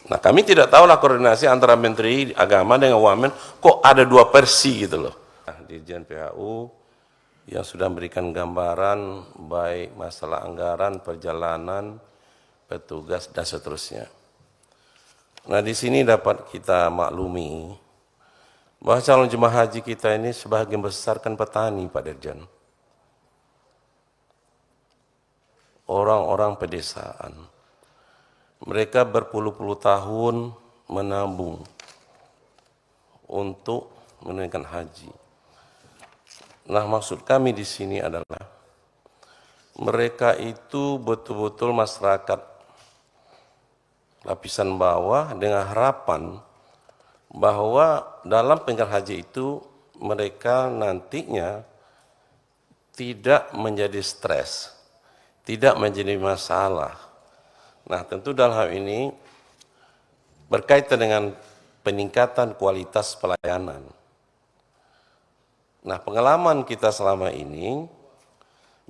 Nah, kami tidak tahulah koordinasi antara Menteri Agama dengan Wamen, kok ada dua versi gitu loh. Dirjen PHU yang sudah memberikan gambaran baik masalah anggaran, perjalanan, petugas, dan seterusnya. Nah, di sini dapat kita maklumi bahwa calon jemaah haji kita ini sebagian besar kan petani, Pak Dirjen. Orang-orang pedesaan. Mereka berpuluh-puluh tahun menabung untuk menunaikan haji. Nah, maksud kami di sini adalah mereka itu betul-betul masyarakat lapisan bawah dengan harapan bahwa dalam penyelenggaraan haji itu mereka nantinya tidak menjadi stres, tidak menjadi masalah. Nah, tentu dalam hal ini berkaitan dengan peningkatan kualitas pelayanan. Nah, pengalaman kita selama ini,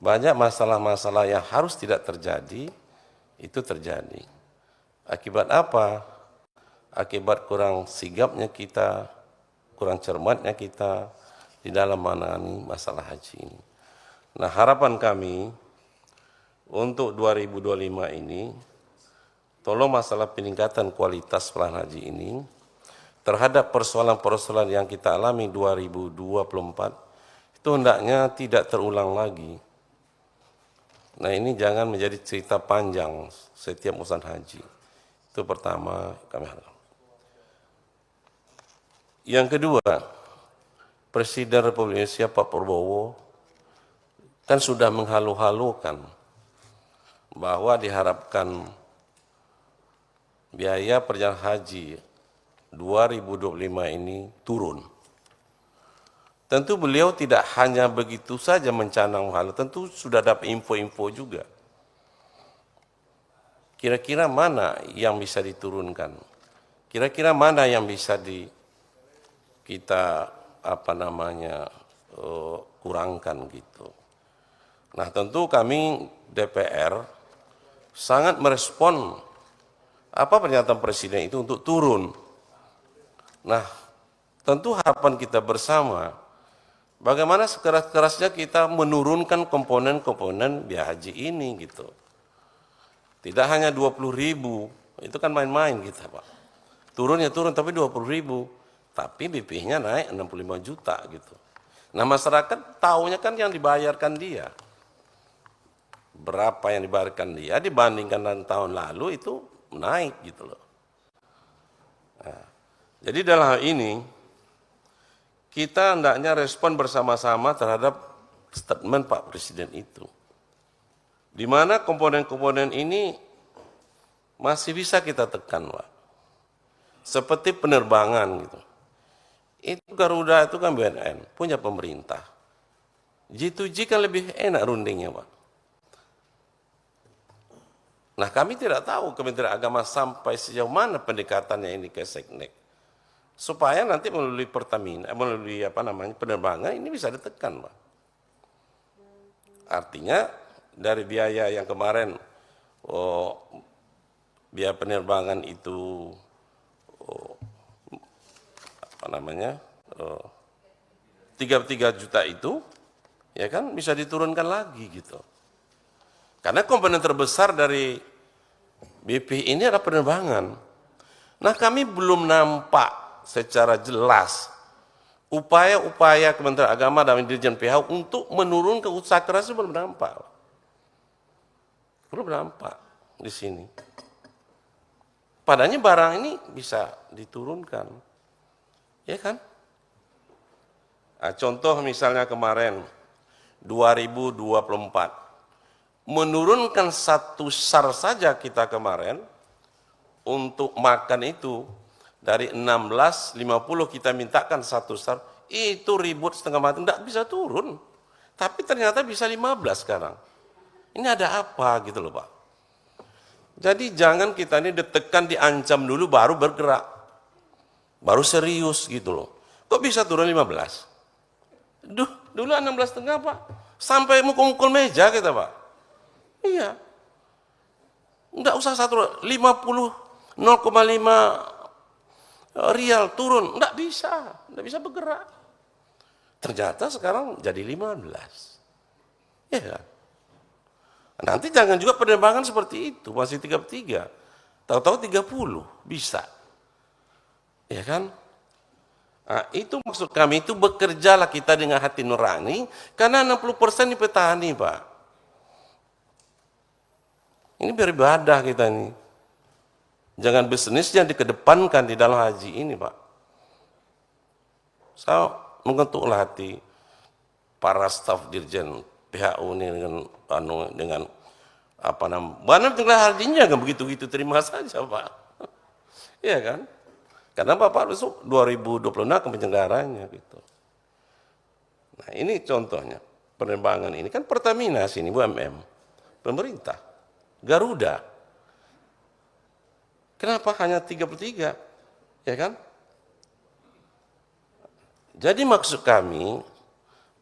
banyak masalah-masalah yang harus tidak terjadi, itu terjadi. Akibat apa? Akibat kurang sigapnya kita, kurang cermatnya kita di dalam menangani masalah haji ini. Nah, harapan kami untuk 2025 ini, tolong masalah peningkatan kualitas pelayanan haji ini terhadap persoalan-persoalan yang kita alami 2024 itu hendaknya tidak terulang lagi. Nah, ini jangan menjadi cerita panjang setiap urusan haji. Itu pertama kami harapkan. Yang kedua, Presiden Republik Indonesia Pak Prabowo kan sudah menghalu-halukan bahwa diharapkan biaya perjalanan haji 2025 ini turun. Tentu beliau tidak hanya begitu saja mencanang hal, tentu sudah dapat info-info juga. Kira-kira mana yang bisa diturunkan? Kira-kira mana yang bisa kita kurangkan gitu. Nah, tentu kami DPR sangat merespon apa pernyataan Presiden itu untuk turun. Nah, tentu harapan kita bersama, bagaimana sekeras-kerasnya kita menurunkan komponen-komponen biaya haji ini gitu. Tidak hanya 20.000, itu kan main-main kita Pak. Turunnya turun tapi 20.000, tapi BP-nya naik 65 juta gitu. Nah, masyarakat tahunya kan yang dibayarkan dia. Berapa yang dibayarkan dia dibandingkan dengan tahun lalu itu naik gitu loh. Nah, jadi dalam hal ini kita hendaknya respon bersama-sama terhadap statement Pak Presiden itu. Di mana komponen-komponen ini masih bisa kita tekan, Pak. Seperti penerbangan gitu. Itu Garuda itu kan BNN, punya pemerintah. G2G kan lebih enak rundingnya, Pak. Nah, kami tidak tahu Kementerian Agama sampai sejauh mana pendekatannya ini ke Seknek. Supaya nanti melalui Pertamina, melalui penerbangan ini bisa ditekan, Pak. Artinya dari biaya yang kemarin biaya penerbangan itu 33 juta itu ya kan bisa diturunkan lagi gitu. Karena komponen terbesar dari BP ini adalah penerbangan. Nah, kami belum nampak secara jelas upaya-upaya Kementerian Agama dan Dirjen PHU untuk menurunkan usaha keras itu belum nampak. Belum nampak di sini. Padahal barang ini bisa diturunkan. Ya kan? Nah, contoh misalnya kemarin 2024 menurunkan satu SAR saja kita kemarin untuk makan itu dari 16.50 kita mintakan satu SAR, itu ribut setengah mati, tidak bisa turun. Tapi ternyata bisa 15 sekarang. Ini ada apa gitu loh Pak. Jadi jangan kita ini ditekan, diancam dulu baru bergerak. Baru serius gitu loh. Kok bisa turun 15? Dulu 16,5 Pak. Sampai mukul-mukul meja kita Pak. Iya. Enggak usah 50 0,5 rial turun, nggak bisa bergerak. Ternyata sekarang jadi 15. Ya kan? Nanti jangan juga penerbangan seperti itu, masih 33. Tahu-tahu 30, bisa. Ya kan? Nah, itu maksud kami, itu bekerjalah kita dengan hati nurani, karena 60% ini petani, Pak. Ini beribadah kita ini. Jangan bisnisnya dikedepankan di dalam haji ini, Pak. Saya mengetuklah hati para staf dirjen PHU ini dengan apa namanya, mana tinggal hajinya kan begitu-gitu terima saja, Pak. Iya kan? Karena Bapak besok 2026 akan penyelenggaranya gitu. Nah, ini contohnya penerbangan ini kan Pertamina sini BUMN, pemerintah, Garuda. Kenapa hanya 33? Ya kan? Jadi maksud kami,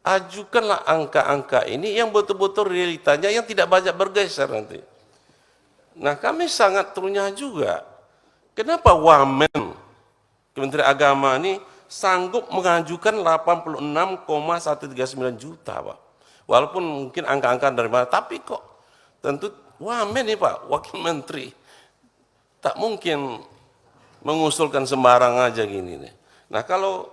ajukanlah angka-angka ini yang betul-betul realitanya, yang tidak banyak bergeser nanti. Nah, kami sangat ternyah juga. Kenapa Wamen, Kementerian Agama ini sanggup mengajukan 86,139 juta, Pak. Walaupun mungkin angka-angka dari mana, tapi kok tentu Wamen nih, Pak, Wakil Menteri. Tak mungkin mengusulkan sembarang aja gini nih. Nah, kalau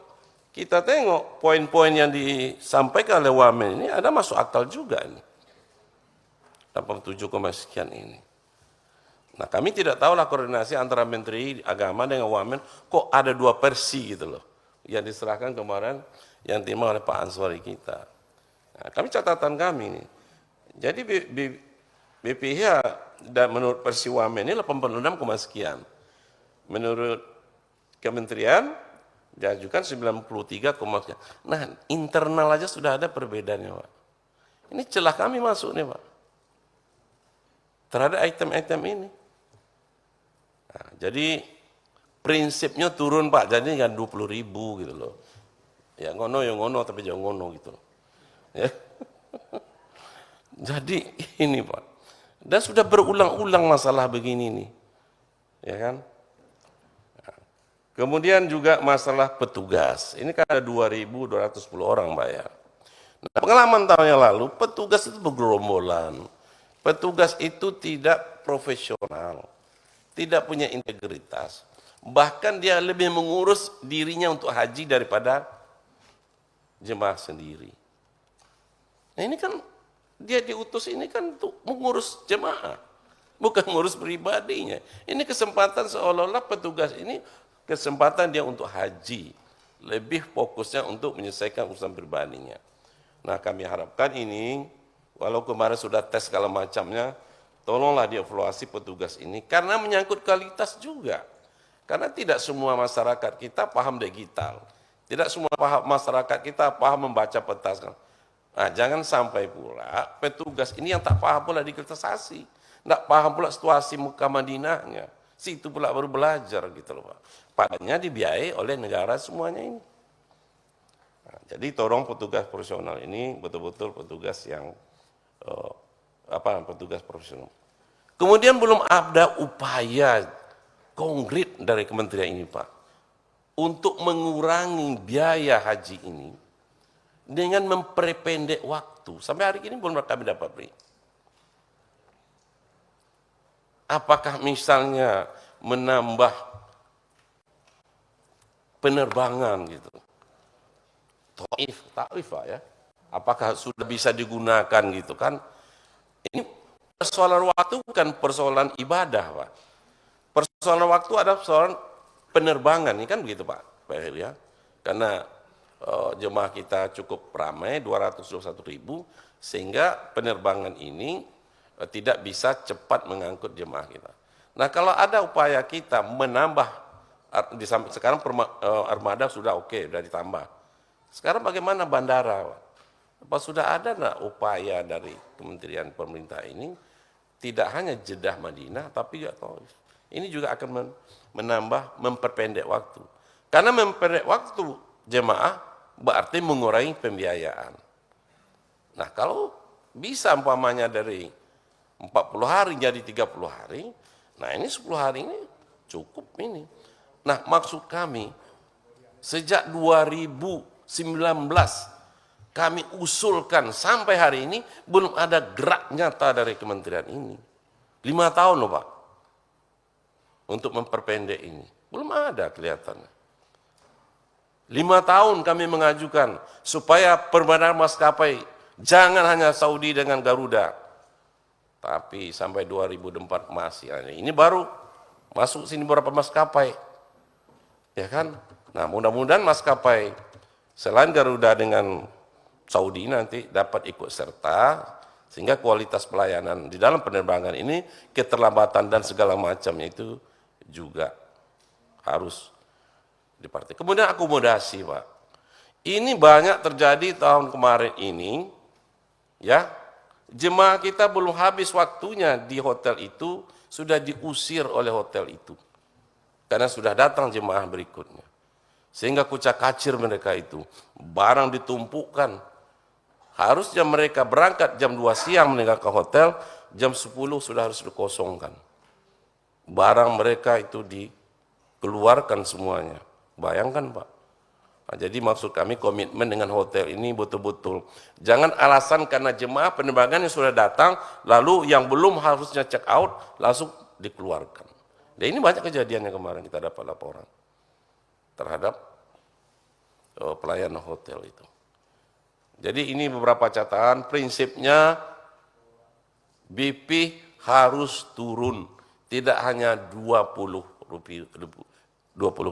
kita tengok poin-poin yang disampaikan oleh Wamen ini ada masuk akal juga ini. 87, sekian ini. Nah, kami tidak tahulah koordinasi antara Menteri Agama dengan Wamen, kok ada dua versi gitu loh. Yang diserahkan kemarin, yang terima oleh Pak Answari kita. Nah, kami catatan kami nih. Jadi BPH dan menurut versi Wamen ini 86, sekian. Menurut Kementerian diajukan 93, sekian. Nah, internal aja sudah ada perbedaannya, Pak. Ini celah kami masuk nih, Pak. Terhadap item-item ini. Nah, jadi prinsipnya turun, Pak, jadi kan 20.000 gitu loh. Ya ngono, tapi jangan ngono gitu. Ya. Jadi ini, Pak. Dan sudah berulang-ulang masalah begini nih. Ya kan? Nah, kemudian juga masalah petugas. Ini kan ada 2.210 orang bayar. Nah, pengalaman tahun yang lalu, petugas itu bergerombolan. Petugas itu tidak profesional. Tidak punya integritas, bahkan dia lebih mengurus dirinya untuk haji daripada jemaah sendiri. Nah, ini kan dia diutus ini kan untuk mengurus jemaah, bukan mengurus pribadinya. Ini kesempatan seolah-olah petugas ini kesempatan dia untuk haji, lebih fokusnya untuk menyelesaikan urusan pribadinya. Nah, kami harapkan ini, walau kemarin sudah tes segala macamnya, tolonglah dievaluasi petugas ini, karena menyangkut kualitas juga. Karena tidak semua masyarakat kita paham digital. Tidak semua masyarakat kita paham membaca peta. Nah, jangan sampai pula petugas ini yang tak paham pula digitalisasi. Tidak paham pula situasi Mekah Madinahnya. Situ pula baru belajar gitu loh, Pak. Padahal dibiayai oleh negara semuanya ini. Nah, jadi tolong petugas profesional ini betul-betul petugas yang petugas profesional. Kemudian belum ada upaya konkret dari kementerian ini, Pak, untuk mengurangi biaya haji ini dengan memperpendek waktu. Sampai hari ini belum kami dapat beri. Apakah misalnya menambah penerbangan gitu? Taif, Pak, ya. Apakah sudah bisa digunakan gitu kan? Ini persoalan waktu bukan persoalan ibadah, Pak. Persoalan waktu ada persoalan penerbangan, ini kan begitu, Pak Heri, ya. Karena jemaah kita cukup ramai, 221.000, sehingga penerbangan ini tidak bisa cepat mengangkut jemaah kita. Nah, kalau ada upaya kita menambah, sekarang armada sudah oke, sudah ditambah. Sekarang bagaimana bandara, Pak? Apa sudah ada enggak upaya dari kementerian pemerintah ini, tidak hanya Jeddah Madinah, tapi juga Taif. Ini juga akan memperpendek waktu. Karena memperpendek waktu jemaah berarti mengurangi pembiayaan. Nah, kalau bisa umpamanya dari 40 hari jadi 30 hari, nah ini 10 hari ini Cukup ini. Nah, maksud kami, sejak 2019 kami usulkan sampai hari ini belum ada gerak nyata dari kementerian ini. 5 tahun loh Pak, untuk memperpendek ini. Belum ada kelihatannya. 5 tahun kami mengajukan supaya perbandingan maskapai jangan hanya Saudi dengan Garuda. Tapi sampai 2024 masih ada. Ini baru masuk sini beberapa maskapai. Ya kan? Nah, mudah-mudahan maskapai selain Garuda dengan Saudi nanti dapat ikut serta sehingga kualitas pelayanan di dalam penerbangan ini, keterlambatan dan segala macamnya itu juga harus dipartai. Kemudian akomodasi, Pak. Ini banyak terjadi tahun kemarin ini, ya. Jemaah kita belum habis waktunya di hotel itu, sudah diusir oleh hotel itu. Karena sudah datang jemaah berikutnya. Sehingga kucak-kacir mereka itu. Barang ditumpukkan. Harusnya mereka berangkat jam 2 siang meninggalkan hotel, jam 10 sudah harus dikosongkan. Barang mereka itu dikeluarkan semuanya. Bayangkan Pak. Nah, jadi maksud kami komitmen dengan hotel ini betul-betul. Jangan alasan karena jemaah penerbangan yang sudah datang, lalu yang belum harusnya check out, langsung dikeluarkan. Dan ini banyak kejadian yang kemarin kita dapat laporan terhadap pelayanan hotel itu. Jadi ini beberapa catatan, prinsipnya BP harus turun, tidak hanya 20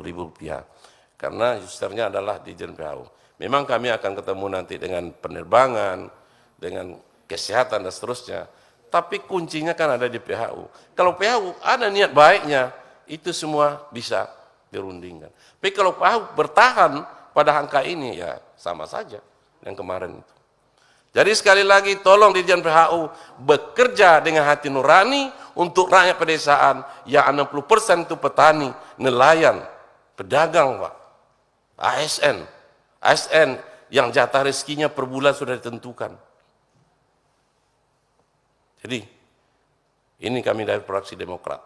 ribu rupiah. Karena usernya adalah Dirjen PHU. Memang kami akan ketemu nanti dengan penerbangan, dengan kesehatan dan seterusnya. Tapi kuncinya kan ada di PHU. Kalau PHU ada niat baiknya, itu semua bisa dirundingkan. Tapi kalau PHU bertahan pada angka ini, ya sama saja yang kemarin itu. Jadi sekali lagi tolong Dirjen PHU bekerja dengan hati nurani untuk rakyat pedesaan yang 60% itu petani, nelayan, pedagang Pak. ASN yang jatah rezekinya per bulan sudah ditentukan. Jadi ini kami dari fraksi Demokrat.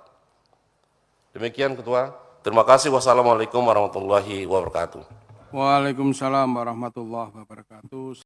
Demikian Ketua. Terima kasih. Wassalamualaikum warahmatullahi wabarakatuh. Waalaikumsalam warahmatullahi wabarakatuh.